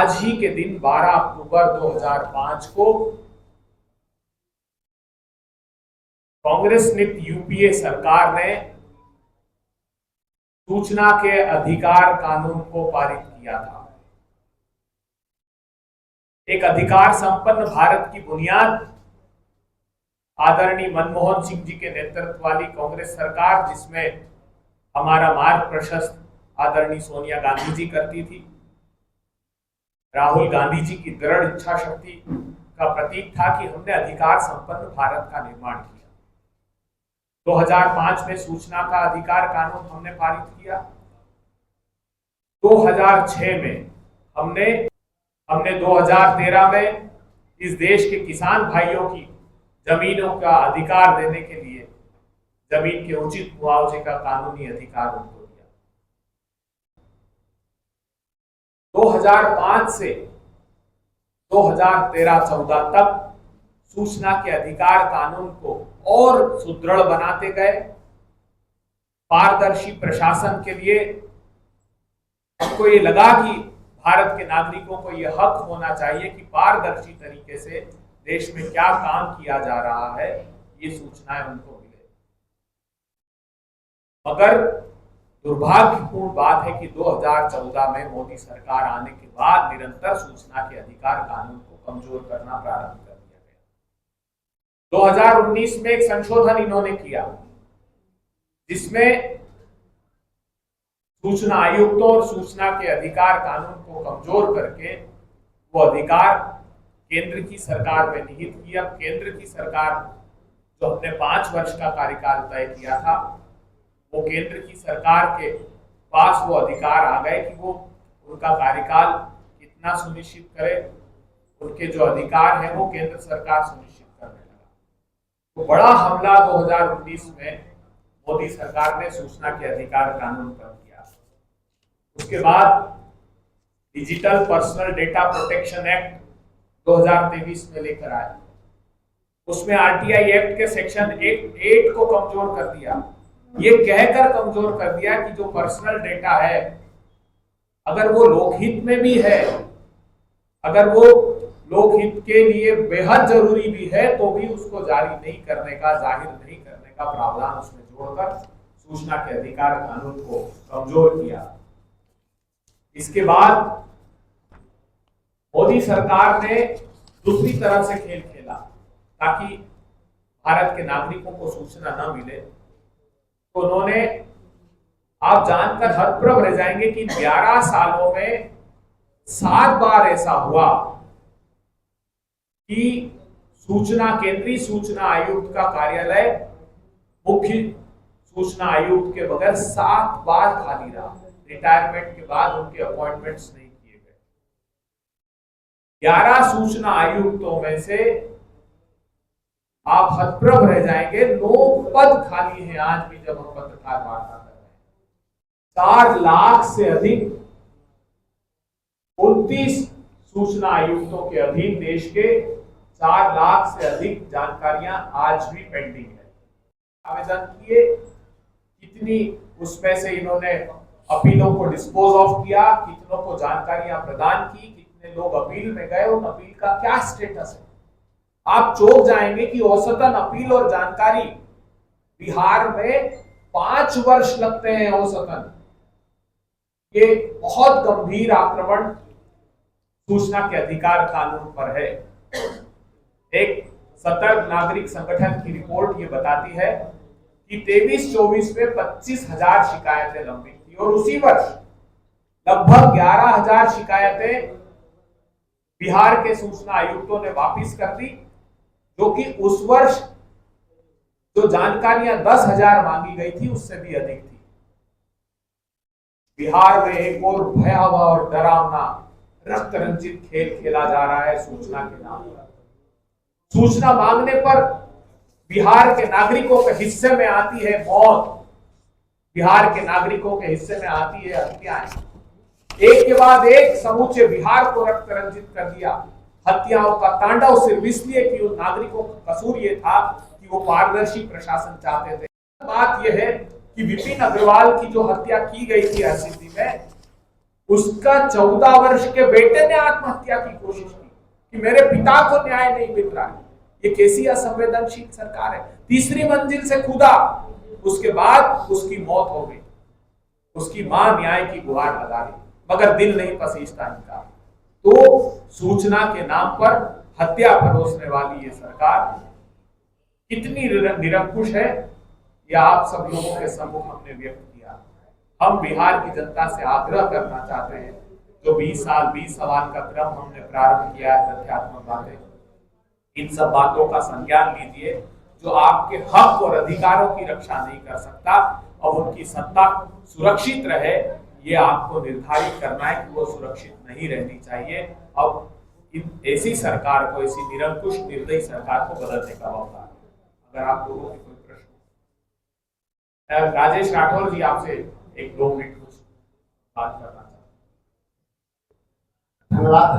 आज ही के दिन 12 अक्टूबर 2005 को कांग्रेस नित यूपीए सरकार ने सूचना के अधिकार कानून को पारित किया था। एक अधिकार संपन्न भारत की बुनियाद आदरणीय मनमोहन सिंह जी के नेतृत्व वाली कांग्रेस सरकार, जिसमें हमारा मार्ग प्रशस्त आदरणीय सोनिया गांधी जी करती थी, राहुल गांधी जी की दृढ़ इच्छा शक्ति का प्रतीक था कि हमने अधिकार संपन्न भारत का निर्माण किया। 2005 में सूचना का अधिकार कानून हमने पारित किया। 2006 में हमने 2013 में इस देश के किसान भाइयों की जमीनों का अधिकार देने के लिए जमीन के उचित मुआवजे का कानूनी अधिकार उनको दिया। 2005 से 2013-14 तक सूचना के अधिकार कानून को और सुदृढ़ बनाते गए। पारदर्शी प्रशासन के लिए हमको ये लगा कि भारत के नागरिकों को यह हक होना चाहिए कि पारदर्शी तरीके से देश में क्या काम किया जा रहा है, ये सूचनाएं उनको मिले। मगर दुर्भाग्यपूर्ण बात है कि 2014 में मोदी सरकार आने के बाद निरंतर सूचना के अधिकार कानून को कमजोर करना प्रारंभ कर दिया गया। 2019 में एक संशोधन इन्होंने किया, जिसमें सूचना आयुक्तों और सूचना के अधिकार कानून को कमजोर करके वो अधिकार केंद्र की सरकार में निहित किया। केंद्र की सरकार जो हमने 5 वर्ष का कार्यकाल तय किया था, वो केंद्र की सरकार के पास वो अधिकार आ गए कि वो उनका कार्यकाल कितना सुनिश्चित करे, उनके जो अधिकार हैं वो केंद्र सरकार सुनिश्चित करने लगा। तो बड़ा हमला 2019 में मोदी सरकार ने सूचना के अधिकार कानून पर किया। उसके बाद digital personal data protection act 2023 में लेकर आए। उसमें आरटीआई एक्ट के सेक्शन 8 को कमजोर कर दिया। ये कहकर कमजोर कर दिया कि जो पर्सनल डेटा है, अगर वो लोकहित में भी है, अगर वो लोकहित के लिए बेहद जरूरी भी है, तो भी उसको जारी नहीं करने का, जाहिर नहीं करने का प्रावधान उसमें जोड़कर सूचना के अधिकार कानून को कमजोर किया। इसके बाद मोदी सरकार ने दूसरी तरह से खेल खेला ताकि भारत के नागरिकों को सूचना न मिले। तो उन्होंने, आप जानकर हतप्रभ रह जाएंगे कि 11 सालों में 7 बार ऐसा हुआ कि केंद्रीय सूचना आयुक्त का कार्यालय मुख्य सूचना आयुक्त के बगैर 7 बार खाली रहा। रिटायरमेंट के बाद उनके अपॉइंटमेंट्स नहीं किए गए। 11 सूचना आयुक्तों में से आप हतप्रभ रह जाएंगे, 9 पद खाली हैं आज भी जब हम पत्रकार वार्ता कर रहे हैं। 4 लाख से अधिक 29 सूचना आयुक्तों के अधीन देश के 4 लाख से अधिक जानकारियां आज भी पेंडिंग है। आवेदन किए, कितनी उसमें से इन्होंने अपीलों को डिस्पोज ऑफ किया, कितनों को जानकारियां प्रदान की, कितने लोग अपील में गए, उन अपील का क्या स्टेटस है। आप चौंक जाएंगे कि औसतन अपील और जानकारी बिहार में 5 वर्ष लगते हैं औसतन। ये बहुत गंभीर आक्रमण सूचना के अधिकार कानून पर है। एक सतर्क नागरिक संगठन की रिपोर्ट ये बताती है कि 23-24 में 25,000 शिकायतें लंबित थी और उसी वर्ष लगभग 11,000 शिकायतें बिहार के सूचना आयुक्तों ने वापस कर दी, जो कि उस वर्ष जो जानकारियां 10,000 मांगी गई थी उससे भी अधिक थी। बिहार में एक और भयावह और डरावना रक्त रंजित खेल खेला जा रहा है सूचना के नाम पर। सूचना मांगने पर बिहार के नागरिकों के हिस्से में आती है मौत, बिहार के नागरिकों के हिस्से में आती है हत्याएं। एक के बाद एक समूचे बिहार को रक्त रंजित कर दिया। हत्याओं का तांडव सिर्फ इसलिए कि उन नागरिकों का कसूर ये था कि वो पारदर्शी प्रशासन चाहते थे। बात यह है कि विपिन अग्रवाल की जो हत्या की गई थी हरसिद्धि में, उसका 14 वर्ष के बेटे ने आत्महत्या की कोशिश की कि मेरे पिता को न्याय नहीं मिल रहा है। ये कैसी असंवेदनशील सरकार है। तीसरी मंजिल से कूदा, उसके बाद उसकी मौत हो गई। उसकी मां न्याय की गुहार लगा रही, मगर दिल नहीं पसीजता इनका। तो सूचना के नाम पर हत्या परोसने वाली ये सरकार कितनी निरंकुश है, यह आप सब लोगों के सम्मुख हमने व्यक्त किया। हम बिहार की जनता से आग्रह करना चाहते हैं, जो 20 सवाल का क्रम हमने प्रारंभ किया है, तथ्यात्मक बातें, इन सब बातों का संज्ञान लीजिए। जो आपके हक और अधिकारों की रक्षा नहीं कर सकता और उनकी सत्ता सुरक्षित रहे, ये आपको निर्धारित करना है कि वो सुरक्षित नहीं रहनी चाहिए। अब ऐसी सरकार को, ऐसी निरंकुश निर्दयी सरकार को बदलने का मौका है। अगर आप लोगों के कोई प्रश्न, राजेश राठौर जी आपसे 1-2 मिनट कुछ बात करना चाहते हैं। धन्यवाद।